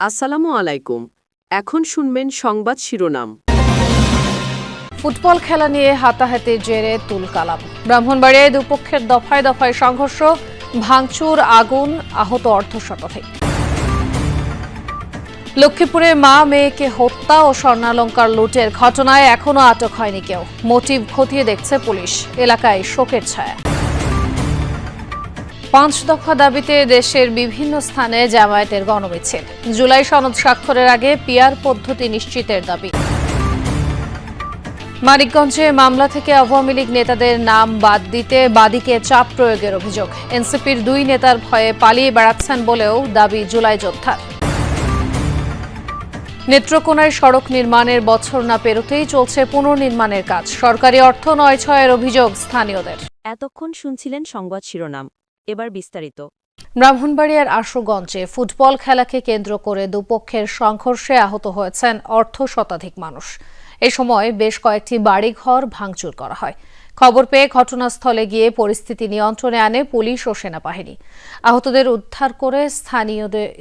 আসসালামু আলাইকুম। এখন শুনবেন সংবাদ শিরোনাম। ফুটবল খেলা নিয়ে হাতাহাতির জেরে তুলকালাম। ব্রাহ্মণবাড়িয়ায় দুপক্ষের দফায় দফায় সংঘর্ষ, ভাঙচুর, আগুন, আহত অর্ধশতাধিক। লক্ষ্মীপুরে মা মেয়েকে হত্যা ও স্বর্ণালংকার লুটের ঘটনায় এখনো আটক হয়নি কেউ। মোটিভ খতিয়ে দেখছে পুলিশ। এলাকায় শোকের ছায়া। 5 দফা দাবিতে দেশের বিভিন্ন স্থানে জামায়াতের গণমিছিল। জুলাই সনদ স্বাক্ষরের আগে পিআর পদ্ধতি নিশ্চিতের দাবি। মানিকগঞ্জে মামলা থেকে আওয়ামী লীগ নেতাদের নাম বাদ দিতে বাদীকে চাপ প্রয়োগের অভিযোগ। এনসিপির 2 নেতার ভয়ে পালিয়ে বেড়াচ্ছেন বলেও দাবি জুলাই যোদ্ধার। নেত্রকোনায় সড়ক নির্মাণের বছর না পেরোতেই চলছে পুনর্নির্মাণের কাজ। সরকারি অর্থ নয়-ছয়ের অভিযোগ স্থানীয়দের। এতক্ষণ শুনছিলেন সংবাদ শিরোনাম, এবার বিস্তারিত। ব্রাহ্মণবাড়িয়ার আশুগঞ্জে ফুটবল খেলাকে কেন্দ্র করে দুপক্ষের সংঘর্ষে আহত হয়েছেন অর্ধশতাধিক মানুষ। এ সময় বেশ কয়েকটি বাড়িঘর ভাঙচুর করা হয়। খবর পেয়ে ঘটনাস্থলে গিয়ে পরিস্থিতি নিয়ন্ত্রণে আনে পুলিশ ও সেনাবাহিনী। আহতদের উদ্ধার করে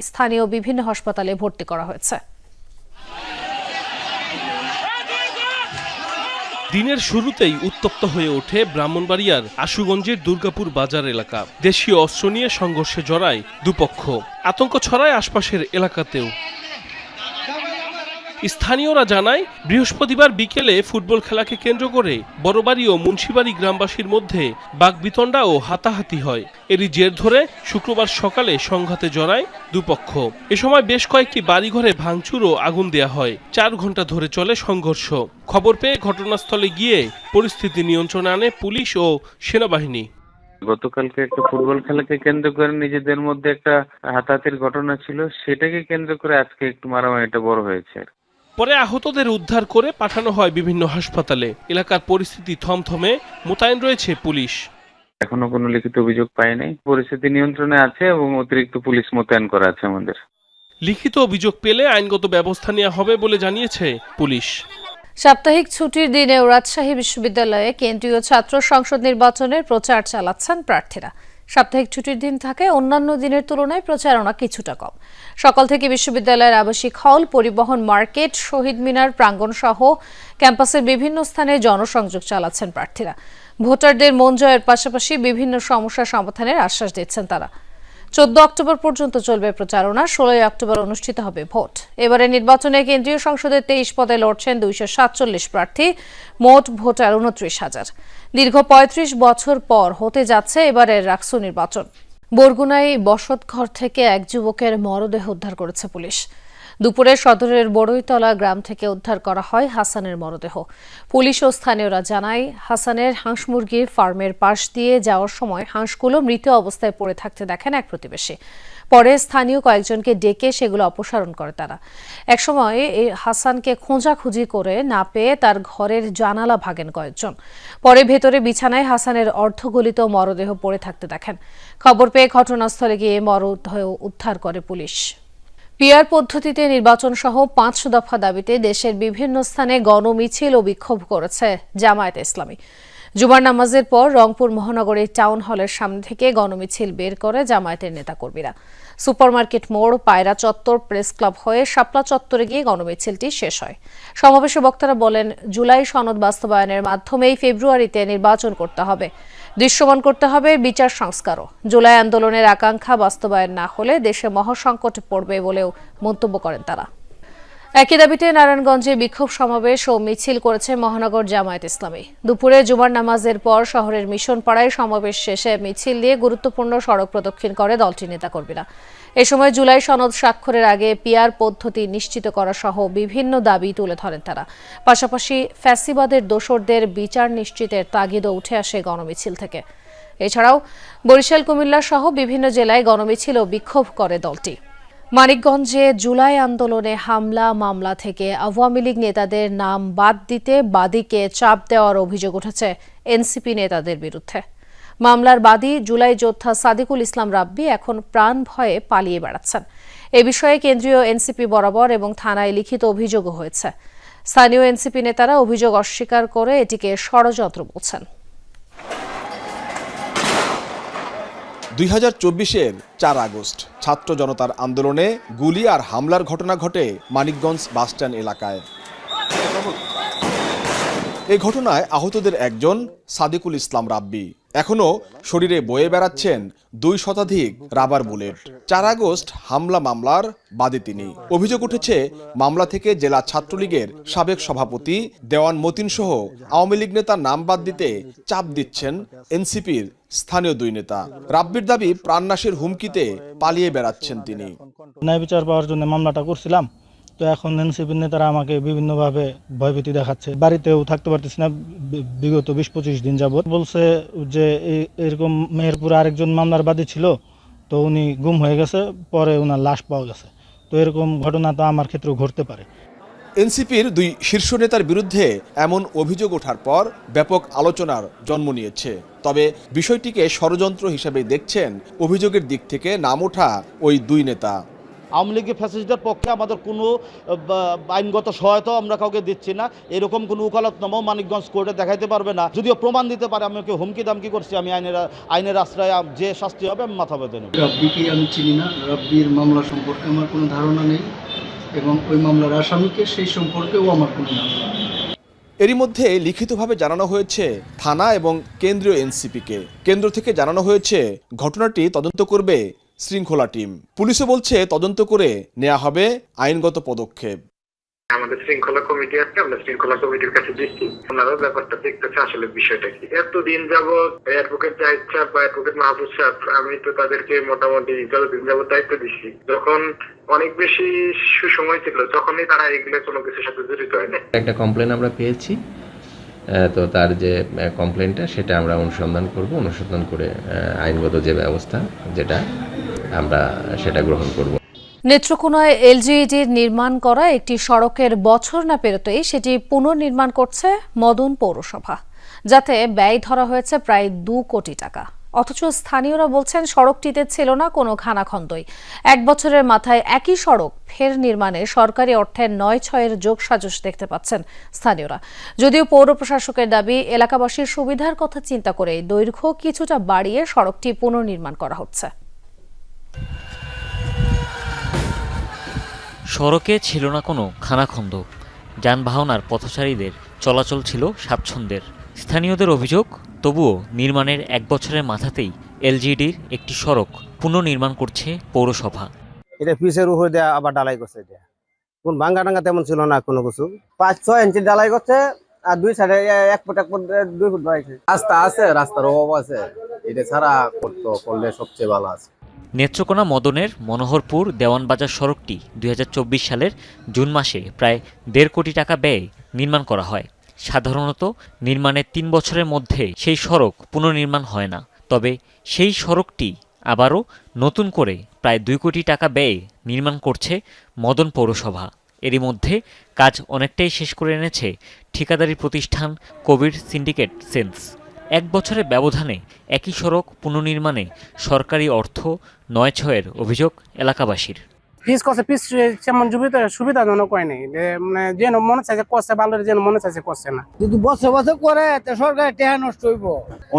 স্থানীয় বিভিন্ন হাসপাতালে ভর্তি করা হয়েছে। দিনের শুরুতেই উত্তপ্ত হয়ে ওঠে ব্রাহ্মণবাড়িয়ার আশুগঞ্জের দুর্গাপুর বাজার এলাকা। দেশীয় অস্ত্র নিয়ে সংঘর্ষে জড়ায় দুপক্ষ। আতঙ্ক ছড়ায় আশপাশের এলাকাতেও। স্থানীয়রা জানায়, বৃহস্পতিবার বিকেলে ফুটবল খেলাকে কেন্দ্র করে বড়বাড়ি ও মুন্সিবাড়ি গ্রামবাসীর মধ্যে বাকবিতণ্ডা ও হাতাহাতি হয়। এরই জের ধরে শুক্রবার সকালে সংঘাতে জড়ায় দুপক্ষ। এ সময় বেশ কয়েকটি বাড়িঘরে ভাঙচুর ও আগুন দেয়া হয়। 4 ঘন্টা ধরে চলে সংঘর্ষ। খবর পেয়ে ঘটনাস্থলে গিয়ে পরিস্থিতি নিয়ন্ত্রণে আনে পুলিশ ও সেনাবাহিনী। গতকালকে একটা ফুটবল খেলাকে কেন্দ্র করে নিজেদের মধ্যে একটা হাতাহাতির ঘটনা ছিল, সেটাকে কেন্দ্র করে আজকে একটু মারামারিটা বড় হয়েছে। পরে আহতদের উদ্ধার করে পাঠানো হয় বিভিন্ন হাসপাতালে। এলাকার পরিস্থিতি থমথমে, মোতায়েন রয়েছে পুলিশ। এখনো কোনো লিখিত অভিযোগ পাই নাই, পরিস্থিতি নিয়ন্ত্রণে আছে এবং অতিরিক্ত পুলিশ মোতায়েন করা আছে আমাদের। লিখিত অভিযোগ পেলে আইনগত ব্যবস্থা নেওয়া হবে বলে জানিয়েছে পুলিশ। সাপ্তাহিক ছুটির দিনেও রাজশাহী বিশ্ববিদ্যালয়ে কেন্দ্রীয় ছাত্র সংসদ নির্বাচনের প্রচার চালাচ্ছেন প্রার্থীরা। সাপ্তাহিক ছুটির দিন থাকে অন্যান্য দিনের তুলনায় প্রচারণা কিছুটা কম। সকাল থেকে বিশ্ববিদ্যালয়ের আবাসিক হল, পরিবহন, মার্কেট, শহীদ মিনার প্রাঙ্গণ সহ ক্যাম্পাসের বিভিন্ন স্থানে জনসংযোগ চালাচ্ছেন প্রার্থীরা। ভোটারদের মন জয়ের পাশাপাশি বিভিন্ন সমস্যা সমাধানের আশ্বাস দিচ্ছেন তারা। 14 অক্টোবর পর্যন্ত চলবে প্রচারণা। 16 অক্টোবর অনুষ্ঠিত হবে ভোট। এবারে নির্বাচনে কেন্দ্রীয় সংসদের 23 পদে লড়ছেন 247 প্রার্থী। মোট ভোটার 29,000। দীর্ঘ 35 বছর পর হতে যাচ্ছে এবারের রাকসু নির্বাচন। বরগুনায় বসতঘর থেকে এক যুবকের মরদেহ উদ্ধার করেছে পুলিশ। দুপুরে সদরের বড়ইতলা গ্রাম থেকে উদ্ধার করা হয় হাসানের মরদেহ। পুলিশ ও স্থানীয়রা জানায়, হাসানের হাঁস মুরগির ফার্মের পাশ দিয়ে যাওয়ার সময় হাঁসগুলো মৃত অবস্থায় পড়ে থাকতে দেখেন এক প্রতিবেশী। পরে স্থানীয় কয়েকজনকে ডেকে সেগুলো অপসারণ করে তারা। একসময় হাসানকে খোঁজাখুঁজি করে না পেয়ে তার ঘরের জানালা ভাঙেন কয়েকজন। পরে ভেতরে বিছানায় হাসানের অর্ধগলিত মরদেহ পড়ে থাকতে দেখেন। খবর পেয়ে ঘটনাস্থলে গিয়ে মরদেহ উদ্ধার করে পুলিশ। পিআর পদ্ধতিতে নির্বাচন সহ 5 দফা দাবিতে দেশের বিভিন্ন স্থানে গণমিছিল ও বিক্ষোভ করেছে জামায়াতে ইসলামী। জুমার নামাজের পর রংপুর মহানগরীর টাউন হলের সামনে থেকে গণমিছিল বের করে জামায়াতের নেতাকর্মীরা। সুপারমার্কেট মোড়, পায়রা চত্বর, প্রেস ক্লাব হয়ে শাপলা চত্বরে গিয়ে গণমিছিলটি শেষ হয়। সমাবেশে বক্তারা বলেন, জুলাই সনদ বাস্তবায়নের মাধ্যমেই ফেব্রুয়ারিতে নির্বাচন করতে হবে। দৃশ্যমান করতে হবে বিচার সংস্কারও। জুলাই আন্দোলনের আকাঙ্ক্ষা বাস্তবায়ন না হলে দেশে মহাসংকটে পড়বে বলেও মন্তব্য করেন তারা। একই দাবিতে নারায়ণগঞ্জে বিক্ষোভ সমাবেশ ও মিছিল করেছে মহানগর জামায়াত ইসলামী। দুপুরে জুমার নামাজের পর শহরের মিশন পাড়ায় সমাবেশ শেষে মিছিল দিয়ে গুরুত্বপূর্ণ সড়ক প্রদক্ষিণ করে দলটির নেতাকর্মীরা। এ সময় জুলাই সনদ স্বাক্ষরের আগে পিআর পদ্ধতি নিশ্চিত করা সহ বিভিন্ন দাবি তুলে ধরেন তারা। পাশাপাশি ফ্যাসিবাদের দোসরদের বিচার নিশ্চিতের তাগিদও উঠে আসে গণমিছিল থেকে। এছাড়াও বরিশাল, কুমিল্লা সহ বিভিন্ন জেলায় গণমিছিল ও বিক্ষোভ করে দলটি। মানিকগঞ্জে জুলাই আন্দোলনে হামলা মামলা থেকে আওয়ামী লীগ নেতাদের নাম বাদ দিতে বাদীকে চাপ দেওয়ার অভিযোগ উঠেছে এনসিপি নেতাদের বিরুদ্ধে। মামলার বাদী জুলাই যোদ্ধা সাদিকুল ইসলাম রাব্বি এখন প্রাণ ভয়ে পালিয়ে বেড়াচ্ছেন। এ বিষয়ে কেন্দ্রীয় এনসিপি বরাবর এবং থানায় লিখিত অভিযোগও হয়েছে। স্থানীয় এনসিপি নেতারা অভিযোগ অস্বীকার করে এটিকে ষড়যন্ত্র বলছেন। 2024-এর 4 আগস্ট ছাত্র জনতার আন্দোলনে গুলি আর হামলার ঘটনা ঘটে মানিকগঞ্জ বাসস্ট্যান্ড এলাকায়। এই ঘটনায় আহতদের একজন সাদিকুল ইসলাম রাব্বি। এখনও শরীরে বয়ে বেড়াচ্ছেন 2 শতাধিক রাবার বুলেট। 4 আগস্ট হামলা মামলার বাদী তিনি। অভিযোগ উঠেছে মামলা থেকে জেলা ছাত্রলীগের সাবেক সভাপতি দেওয়ান মতিন সহ আওয়ামী লীগ নেতার নাম বাদ দিতে চাপ দিচ্ছেন এনসিপির স্থানীয় 2 নেতা। রাব্বির দাবি প্রাণনাশের হুমকিতে পালিয়ে বেড়াচ্ছেন তিনি। ন্যায় বিচার পাওয়ার জন্য মামলাটা করছিলাম, তো এখন এনসিপির নেতারা আমাকে বিভিন্নভাবে ভয়ভীতি দেখাচ্ছে। বাড়িতেও থাকতে পারতেছি না বিগত 20-25 দিন যাবত। বলছে যে এরকম মেহেরপুরে আরেকজন মামলার বাদী ছিল, তো উনি গুম হয়ে গেছে, পরে ওনার লাশ পাওয়া গেছে। তো এরকম ঘটনা তো আমার ক্ষেত্রেও ঘটতে পারে। এনসিপির 2 শীর্ষ নেতার বিরুদ্ধে এমন অভিযোগ ওঠার পর ব্যাপক আলোচনার জন্ম নিয়েছে। তবে বিষয়টিকে ষড়যন্ত্র হিসেবে দেখছেন অভিযোগের দিক থেকে নাম ওঠা ওই 2 নেতা। আওয়ামী লীগের ফ্যাসিস্টদের পক্ষে আমাদের কোনো আইনগত সহায়তা আমরা কাউকে দিচ্ছি না। এরকম কোনো উকালতনামাও মানিকগঞ্জ কোর্টে দেখাইতে পারবে না। যদিও প্রমাণ দিতে পারে আমি ওকে হুমকি দামকি করছি, আমি আইনের আশ্রয়ে যে শাস্তি হবে আমি মাথা পেতে নেব। রাব্বিকে আমি চিনি না, রাব্বির মামলা সম্পর্কে আমার কোনো ধারণা নেই এবং ওই মামলার আসামিকে সেই সম্পর্কেও আমার কোনো ধারণা নেই। এরই মধ্যে লিখিতভাবে জানানো হয়েছে থানা এবং কেন্দ্রীয় এনসিপিকে। কেন্দ্র থেকে জানানো হয়েছে ঘটনাটি তদন্ত করবে শৃঙ্খলা টিম। পুলিশও বলছে তদন্ত করে নেওয়া হবে আইনগত পদক্ষেপ। আমাদের শৃঙ্খলা কমিটি আছে, আমরা শৃঙ্খলা কমিটির কাছে দিচ্ছি, ওনারাও ব্যাপারটা দেখতেছে আসলে বিষয়টা কি। এতদিন যাবৎ অ্যাডভোকেট জাহিদ সাহেব বা অ্যাডভোকেট মাহফুজ সাহেব, আমি তো তাদেরকে মোটামুটি যতদিন যাবৎ দায়িত্ব দিচ্ছি, যখন অনেক বেশি সুসময় ছিল তখনই তারা এগুলো কোনো কিছুর সাথে জড়িত হয় না। একটা কমপ্লেন আমরা পেয়েছি, তো তার যে কমপ্লেনটা সেটা আমরা অনুসন্ধান করে আইনগত যে ব্যবস্থা যেটা আমরা সেটা গ্রহণ করব। নেত্রকোনায় এলজিইডির নির্মাণ করা একটি সড়কের বছর না পেরোতেই সেটি পুনর্নির্মাণ করছে মদন পৌরসভা, যাতে ব্যয় ধরা হয়েছে প্রায় 2 কোটি টাকা। অথচ স্থানীয়রা বলছেন সড়কটিতে ছিল না কোনো খানাখন্দই। 1 বছরের মাথায় একই সড়ক ফের নির্মাণে সরকারি অর্থের 9-6-এর যোগসাজশ দেখতে পাচ্ছেন স্থানীয়রা। যদিও পৌর প্রশাসকের দাবি এলাকাবাসীর সুবিধার কথা চিন্তা করে দৈর্ঘ্য কিছুটা বাড়িয়ে সড়কটি পুনর্নির্মাণ করা হচ্ছে। সড়কে ছিল না কোনো খানাখন্দ, যানবাহন আর পথচারীদের চলাচল ছিল স্বাচ্ছন্দ্যের। স্থানীয়দের অভিযোগ, তবুও নির্মাণের 1 বছরের মাথাতেই এলজিডির একটি সড়ক পুনর্নির্মাণ করছে পৌরসভা। এটা পিসের উপরে দেওয়া আবার ডালাই করছে, এটা কোন ভাঙ্গা টাঙ্গা তেমন ছিল না কোনো কিছু। 5-6 ইঞ্চি ডালাই করছে আর 2 সাইডে 1 ফুট 2 ফুট বাড়াইছে। রাস্তা আছে, রাস্তার অভাব আছে, এটা ছাড়া করলে সবচেয়ে ভালো আছে। নেত্রকোনা মদনের মনোহরপুর দেওয়ানবাজার সড়কটি 2024 সালের জুন মাসে প্রায় 1.5 কোটি টাকা ব্যয়ে নির্মাণ করা হয়। সাধারণত নির্মাণের 3 বছরের মধ্যে সেই সড়ক পুনর্নির্মাণ হয় না। তবে সেই সড়কটি আবারও নতুন করে প্রায় 2 কোটি টাকা ব্যয়ে নির্মাণ করছে মদন পৌরসভা। এরই মধ্যে কাজ অনেকটাই শেষ করে এনেছে ঠিকাদারি প্রতিষ্ঠান কবির সিন্ডিকেট সেন্স। 1 বছরের ব্যবধানে একই সড়ক পুনর্নির্মাণে সরকারি অর্থ 9-6-এর অভিযোগ এলাকাবাসীর। পিস করছে, পিস তেমন সুবিধাজনক হয় নাই, মানে যেন মনে চাইছে করছে ভালো, যেন মনে চাইছে করছে না। যদি বছর বছর করে তো সরকারের টাকা নষ্ট হইব।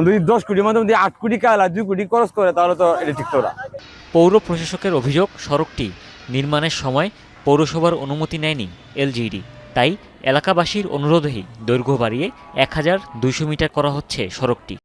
যদি 10 কোটির মধ্যে 8 কোটি কালা 2 কোটি খরচ করে তাহলে তো এটা ঠিক না। পৌর প্রশাসকের অভিযোগ, সড়কটি নির্মাণের সময় পৌরসভার অনুমতি নেয়নি এলজিইডি। তাই এলাকাবাসীর অনুরোধেই দৈর্ঘ্য বাড়িয়ে 1200 মিটার করা হচ্ছে সড়কটি।